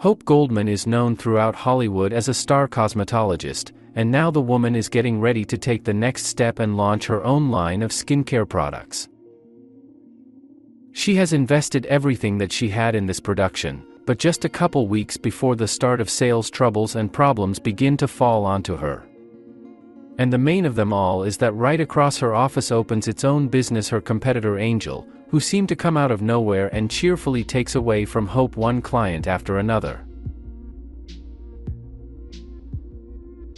Hope Goldman is known throughout Hollywood as a star cosmetologist, and now the woman is getting ready to take the next step and launch her own line of skincare products. She has invested everything that she had in this production, but just a couple weeks before the start of sales, troubles and problems begin to fall onto her. And the main of them all is that right across her office opens its own business her competitor Angel, who seemed to come out of nowhere and cheerfully takes away from Hope one client after another.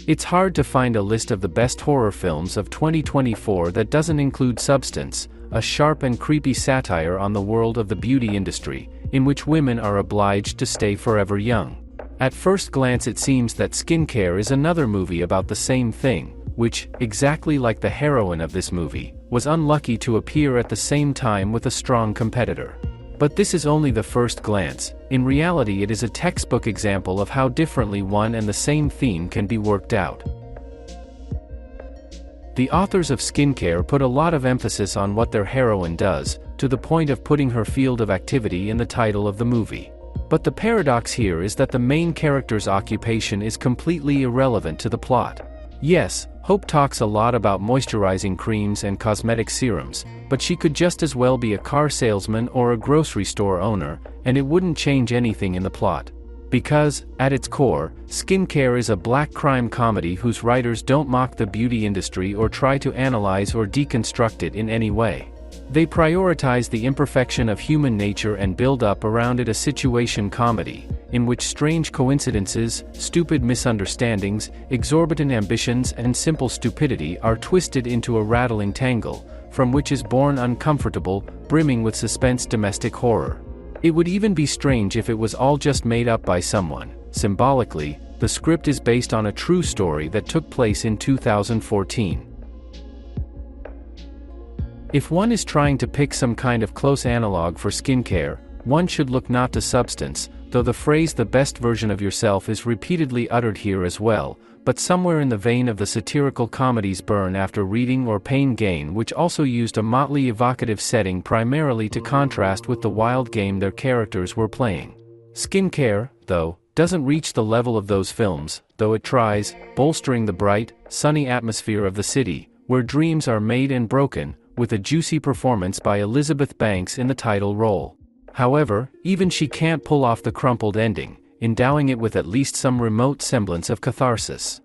It's hard to find a list of the best horror films of 2024 that doesn't include Substance, a sharp and creepy satire on the world of the beauty industry, in which women are obliged to stay forever young. At first glance it seems that Skincare is another movie about the same thing, which, exactly like the heroine of this movie, was unlucky to appear at the same time with a strong competitor. But this is only the first glance. In reality, it is a textbook example of how differently one and the same theme can be worked out. The authors of Skincare put a lot of emphasis on what their heroine does, to the point of putting her field of activity in the title of the movie. But the paradox here is that the main character's occupation is completely irrelevant to the plot. Yes, Hope talks a lot about moisturizing creams and cosmetic serums, but she could just as well be a car salesman or a grocery store owner, and it wouldn't change anything in the plot. Because, at its core, Skincare is a black crime comedy whose writers don't mock the beauty industry or try to analyze or deconstruct it in any way. They prioritize the imperfection of human nature and build up around it a situation comedy, in which strange coincidences, stupid misunderstandings, exorbitant ambitions and simple stupidity are twisted into a rattling tangle, from which is born uncomfortable, brimming with suspense domestic horror. It would even be strange if it was all just made up by someone. Symbolically, the script is based on a true story that took place in 2014. If one is trying to pick some kind of close analog for Skincare, one should look not to Substance, though the phrase "the best version of yourself" is repeatedly uttered here as well, but somewhere in the vein of the satirical comedies Burn After Reading or Pain Gain, which also used a motley evocative setting primarily to contrast with the wild game their characters were playing. Skincare, though, doesn't reach the level of those films, though it tries, bolstering the bright, sunny atmosphere of the city, where dreams are made and broken, with a juicy performance by Elizabeth Banks in the title role. However, even she can't pull off the crumpled ending, endowing it with at least some remote semblance of catharsis.